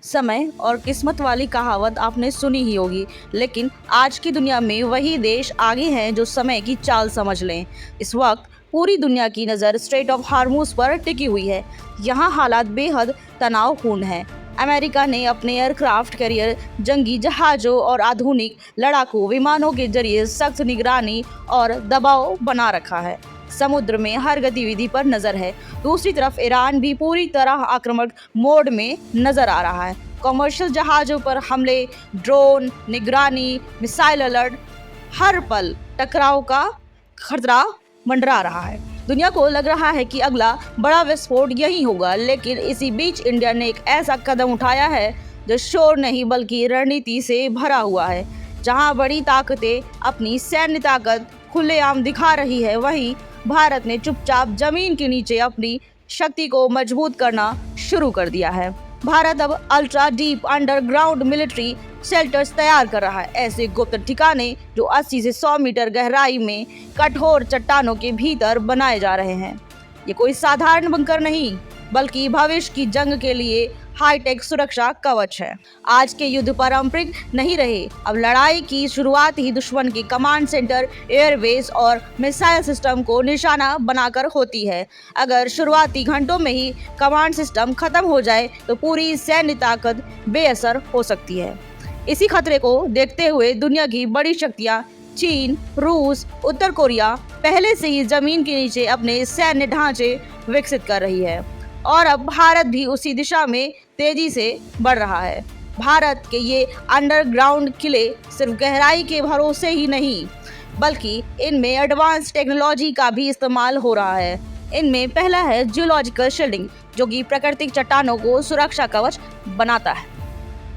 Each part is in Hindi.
समय और किस्मत वाली कहावत आपने सुनी ही होगी, लेकिन आज की दुनिया में वही देश आगे हैं जो समय की चाल समझ लें। इस वक्त पूरी दुनिया की नज़र स्ट्रेट ऑफ हार्मूज पर टिकी हुई है। यहाँ हालात बेहद तनावपूर्ण हैं। अमेरिका ने अपने एयरक्राफ्ट कैरियर, जंगी जहाज़ों और आधुनिक लड़ाकू विमानों के जरिए सख्त निगरानी और दबाव बना रखा है। समुद्र में हर गतिविधि पर नजर है। दूसरी तरफ ईरान भी पूरी तरह आक्रामक मोड में नजर आ रहा है। कमर्शियल जहाज़ों पर हमले, ड्रोन निगरानी, मिसाइल अलर्ट, हर पल टकराव का खतरा मंडरा रहा है। दुनिया को लग रहा है कि अगला बड़ा विस्फोट यही होगा, लेकिन इसी बीच इंडिया ने एक ऐसा कदम उठाया है जो शोर नहीं बल्कि रणनीति से भरा हुआ है। जहां बड़ी ताकतें अपनी सैन्य ताकत खुलेआम दिखा रही है, वहीं भारत ने चुपचाप जमीन के नीचे अपनी शक्ति को मजबूत करना शुरू कर दिया है। भारत अब ultra deep underground military shelters तैयार कर रहा है, ऐसे गुप्त ठिकाने जो 80 से 100 मीटर गहराई में कठोर चट्टानों के भीतर बनाए जा रहे हैं। ये कोई साधारण बंकर नहीं, बल्कि भविष्य की जंग के लिए हाईटेक सुरक्षा कवच है। आज के युद्ध पारंपरिक नहीं रहे। अब लड़ाई की शुरुआत ही दुश्मन के कमांड सेंटर, एयरबेस और मिसाइल सिस्टम को निशाना बनाकर होती है। अगर शुरुआती घंटों में ही कमांड सिस्टम खत्म हो जाए तो पूरी सैन्य ताकत बेअसर हो सकती है। इसी खतरे को देखते हुए दुनिया की बड़ी शक्तियां चीन, रूस, उत्तर कोरिया पहले से ही जमीन के नीचे अपने सैन्य ढांचे विकसित कर रही है और अब भारत भी उसी दिशा में तेजी से बढ़ रहा है। भारत के ये अंडरग्राउंड किले सिर्फ गहराई के भरोसे ही नहीं, बल्कि इनमें एडवांस टेक्नोलॉजी का भी इस्तेमाल हो रहा है। इनमें पहला है जियोलॉजिकल शील्डिंग, जो कि प्राकृतिक चट्टानों को सुरक्षा कवच बनाता है,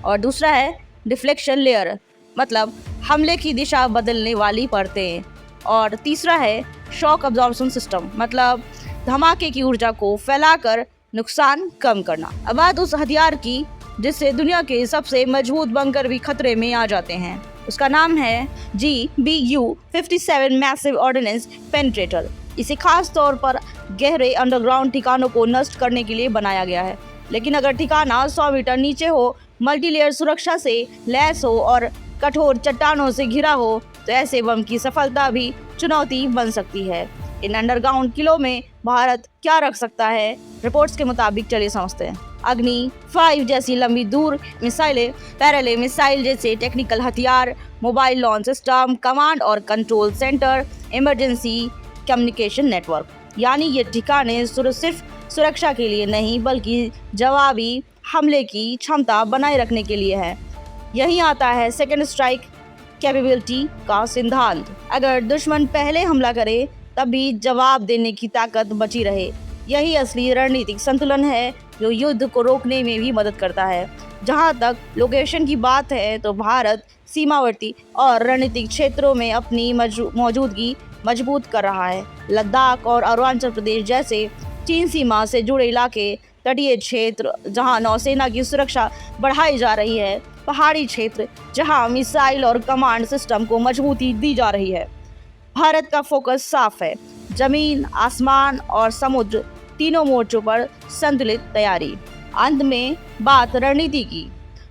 और दूसरा है डिफ्लेक्शन लेयर, मतलब हमले की दिशा बदलने वाली परतें, और तीसरा है शॉक अब्जॉर्प्शन सिस्टम, मतलब धमाके की ऊर्जा को फैलाकर नुकसान कम करना। अब बात उस हथियार की जिससे दुनिया के सबसे मजबूत बंकर भी खतरे में आ जाते हैं। उसका नाम है GBU-57 मैसिव ऑर्डिनेंस पेनिट्रेटर। इसे खास तौर पर गहरे अंडरग्राउंड ठिकानों को नष्ट करने के लिए बनाया गया है। लेकिन अगर ठिकाना 100 मीटर नीचे हो, मल्टीलेयर सुरक्षा से लैस हो और कठोर चट्टानों से घिरा हो, तो ऐसे बम की सफलता भी चुनौती बन सकती है। इन अंडरग्राउंड किलों में भारत क्या रख सकता है, रिपोर्ट्स के मुताबिक चलिए समझते हैं। अग्नि 5 जैसी लंबी दूर मिसाइलें, पैरेलल मिसाइल जैसे टेक्निकल हथियार, मोबाइल लॉन्च सिस्टम, कमांड और control centre, emergency communication network. यानी ये ठिकाने सिर्फ सुरक्षा के लिए नहीं, बल्कि जवाबी हमले की क्षमता बनाए रखने के लिए है। यही आता है सेकेंड स्ट्राइक कैपेबिलिटी का सिद्धांत। अगर दुश्मन पहले हमला करे तभी जवाब देने की ताकत बची रहे। यही असली रणनीतिक संतुलन है जो युद्ध को रोकने में भी मदद करता है। जहां तक लोकेशन की बात है, तो भारत सीमावर्ती और रणनीतिक क्षेत्रों में अपनी मौजूदगी मजबूत कर रहा है। लद्दाख और अरुणाचल प्रदेश जैसे चीन सीमा से जुड़े इलाके, तटीय क्षेत्र जहां नौसेना की सुरक्षा बढ़ाई जा रही है, पहाड़ी क्षेत्र जहां मिसाइल और कमांड सिस्टम को मजबूती दी जा रही है। भारत का फोकस साफ है, जमीन, आसमान और समुद्र तीनों मोर्चों पर संतुलित तैयारी। अंत में बात रणनीति की।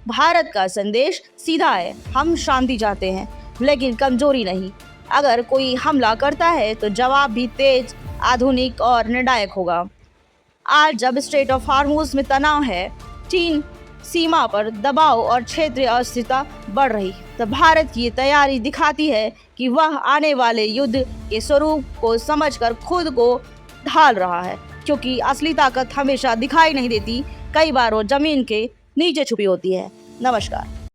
भारत का संदेश सीधा है, हम शांति चाहते हैं लेकिन कमजोरी नहीं। अगर कोई हमला करता है तो जवाब भी तेज, आधुनिक और निर्णायक होगा। आज जब स्ट्रेट ऑफ हार्मूज में तनाव है, चीन सीमा पर दबाव और क्षेत्रीय अस्थिरता बढ़ रही, तो भारत की ये तैयारी दिखाती है कि वह आने वाले युद्ध के स्वरूप को समझकर खुद को ढाल रहा है, क्योंकि असली ताकत हमेशा दिखाई नहीं देती, कई बार वो जमीन के नीचे छुपी होती है। नमस्कार।